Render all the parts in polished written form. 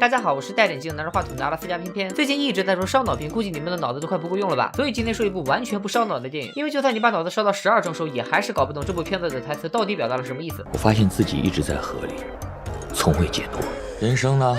大家好，我是戴眼镜拿着话筒的阿拉斯加偏偏。最近一直在说烧脑片，估计你们的脑子都快不够用了吧？所以今天说一部完全不烧脑的电影，因为就算你把脑子烧到12成熟，也还是搞不懂这部片子的台词到底表达了什么意思。我发现自己一直在河里，从未解脱。人生呢，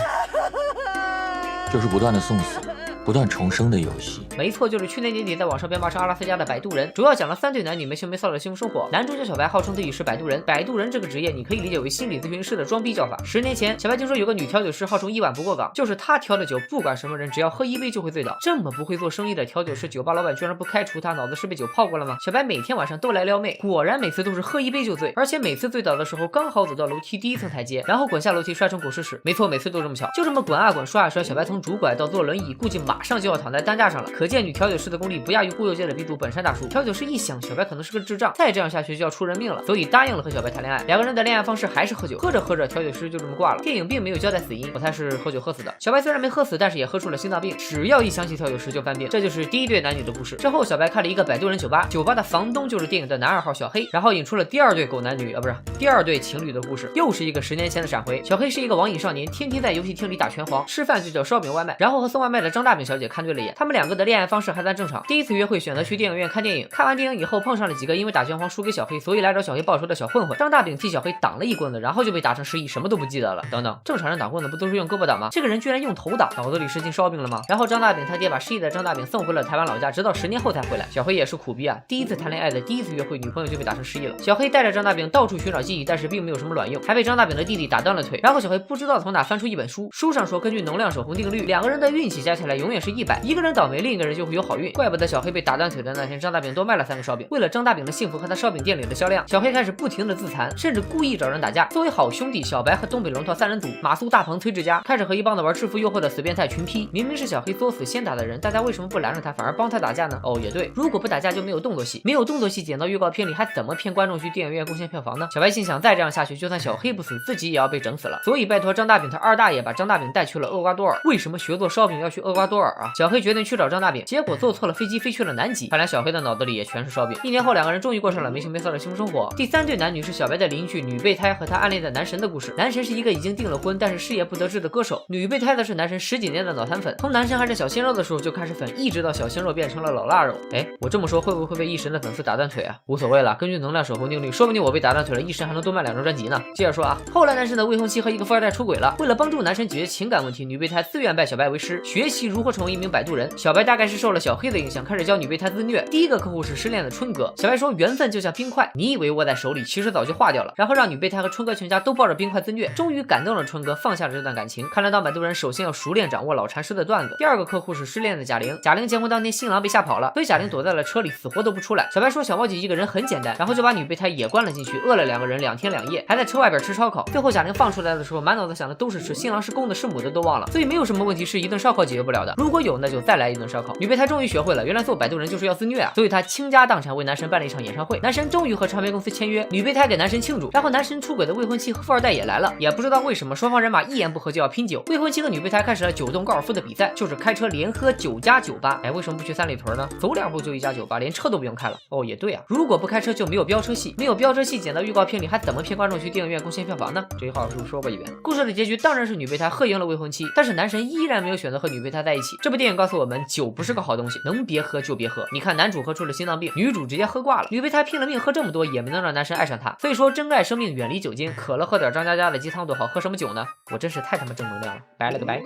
就是不断的送死，不断重生的游戏。没错，就是去年年底在网上被骂成阿拉斯加的摆渡人，主要讲了3对男女没羞没臊的幸福生活。男主角小白号称自己是摆渡人，摆渡人这个职业你可以理解为心理咨询师的装逼叫法。10年前，小白听说有个女调酒师号称1晚不过岗，就是她调的酒，不管什么人，只要喝1杯就会醉倒。这么不会做生意的调酒师，酒吧老板居然不开除他，脑子是被酒泡过了吗？小白每天晚上都来撩妹，果然每次都是喝1杯就醉，而且每次醉倒的时候刚好走到楼梯第1层台阶，然后滚下楼梯摔成狗吃屎。没错，每次都这么巧，就这么滚啊滚，摔啊摔，小白从拄拐到坐轮椅，估计马上就要躺在担架上了。可见女调酒师的功力不亚于忽悠界的鼻祖本山大叔。调酒师一想，小白可能是个智障，再这样下去就要出人命了，所以答应了和小白谈恋爱。2个人的恋爱方式还是喝酒，喝着喝着，调酒师就这么挂了。电影并没有交代死因，我猜是喝酒喝死的。小白虽然没喝死，但是也喝出了心脏病，只要一想起调酒师就犯病。这就是第1对男女的故事。之后小白开了一个摆渡人酒吧，酒吧的房东就是电影的男2号小黑，然后引出了第2对狗男女不是第2对情侣的故事，又是一个10年前的闪回。小黑是一个网瘾少年，天天在游戏厅里打拳皇，吃饭就叫烧饼外卖，然后和送外卖的张大饼小姐看对了眼，他们2个的恋爱方式还算正常。第1次约会选择去电影院看电影，看完电影以后碰上了几个因为打拳皇输给小黑，所以来找小黑报仇的小混混。张大饼替小黑挡了一棍子，然后就被打成失忆，什么都不记得了。等等，正常人打棍子不都是用胳膊挡吗？这个人居然用头挡，脑子里是进烧饼了吗？然后张大饼他爹把失忆的张大饼送回了台湾老家，直到10年后才回来。小黑也是苦逼啊，第1次谈恋爱的第1次约会，女朋友就被打成失忆了。小黑带着张大饼到处寻找记忆，但是并没有什么卵用，还被张大饼的弟弟打断了腿。然后小黑不知道从哪翻出一本书，书上说根据能量守恒定律，2个人的运气加起来永远是100，一个人倒霉，另一个人就会有好运。怪不得小黑被打断腿的那天，张大饼多卖了3个烧饼。为了张大饼的幸福和他烧饼店里的销量，小黑开始不停的自残，甚至故意找人打架。作为好兄弟，小白和东北龙套3人组，马苏、大鹏、崔志佳开始和一帮子玩制服诱惑的死变态群批。明明是小黑作死先打的人，大家为什么不拦着他，反而帮他打架呢？哦，也对，如果不打架就没有动作戏，没有动作戏剪到预告片里，还怎么骗观众去电影院贡献票房呢？小白心想，再这样下去，就算小黑不死，自己也要被整死了。所以拜托张大饼他2大爷把张大饼带去了厄瓜多尔。为什么学做烧饼要去厄瓜多尔啊？小黑决定去找张大饼，结果坐错了飞机，飞去了南极。看来小黑的脑子里也全是烧饼。1年后，2个人终于过上了没羞没臊的幸福生活。第3对男女是小白的邻居女备胎和他暗恋的男神的故事。男神是一个已经订了婚但是事业不得志的歌手，女备胎的是男神10几年的脑残粉，从男神还是小鲜肉的时候就开始粉，一直到小鲜肉变成了老腊肉。哎，我这么说会不会被一神的粉丝打断腿啊？无所谓了，根据能量守恒定律，说不定我被打断腿了，一神还能多卖2张专辑呢。接着说啊，后来男神的未婚妻和一个富2代出轨了，为了帮助男神解决情感问题，女备胎自愿拜小白为师，学习如何成为一名摆渡人。小白大概是受了小黑的影响，开始教女备胎自虐。第1个客户是失恋的春哥，小白说缘分就像冰块，你以为握在手里，其实早就化掉了，然后让女备胎和春哥全家都抱着冰块自虐，终于感动了春哥，放下了这段感情。看来当摆渡人首先要熟练掌握老禅师的段子。第2个客户是失恋的贾玲，贾玲结婚当天新郎被吓跑了，所以贾玲躲在了车里，死活都不出来。小白说想忘记一个人很简单，然后就把女备胎也关了进去，饿了2个人2天2夜，还在车外边吃烧烤。最后贾玲放出来的时候，满脑子想的都是吃，新郎是公的是母的都忘了，所以没有什么问题是一顿烧烤解决不了的，如果有那就再来一顿烧烤。女备胎终于学会了，原来做摆渡人就是要自虐啊，所以她倾家荡产为男神办了一场演唱会，男神终于和唱片公司签约，女备胎给男神庆祝，然后男神出轨的未婚妻和富2代也来了，也不知道为什么双方人马一言不合就要拼酒，未婚妻和女备胎开始了9洞高尔夫的比赛，就是开车连喝9家酒吧。哎，为什么不去三里屯呢？走2步就1家酒吧，连车都不用开了。哦，也对啊，如果不开车就没有飙车戏，没有飙车戏剪到预告片里，还怎么骗观众去电影院贡献票房呢？这一话是不是说过一遍？故事的结局当然是女备胎喝赢了未婚妻，但是男神依然没有选择和女备胎在一起。这部电影告诉我们，酒不是个好东西，能别喝就别喝。你看男主喝出了心脏病，女主直接喝挂了，女备胎拼了命喝这么多也没能让男神爱上她。所以说珍爱生命，远离酒精，渴了喝点张嘉佳的鸡汤多好，喝什么酒呢？我真是太他妈正能量了，拜了个拜。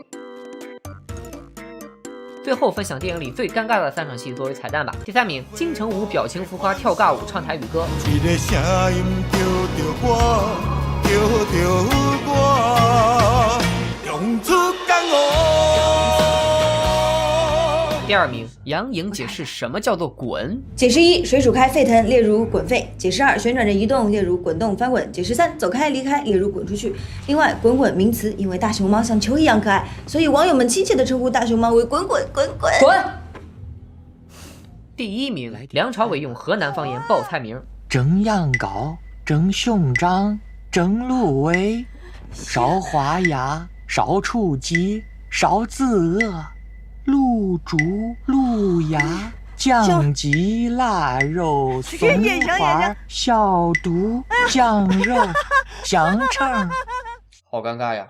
最后分享电影里最尴尬的3场戏作为彩蛋吧。第3名，金城武表情浮夸跳尬舞唱台语歌。一个声音叫着我，叫着我，用出江湖。第2名，杨颖解释什么叫做滚。解释1，水煮开沸腾，列如滚沸。解释2，旋转着移动，列如滚动翻滚。解释3，走开离开，列如滚出去。另外，滚滚名词，因为大熊猫像球一样可爱，所以网友们亲切地称呼大熊猫为滚滚滚滚滚。第1名，梁朝伟用河南方言报菜名：蒸羊羔、蒸熊掌、蒸鹿尾、烧花鸭、烧雏鸡、烧子鹅、卤猪、卤鸭、酱鸡、腊肉、松花、小肚、酱肉、香肠。好尴尬呀。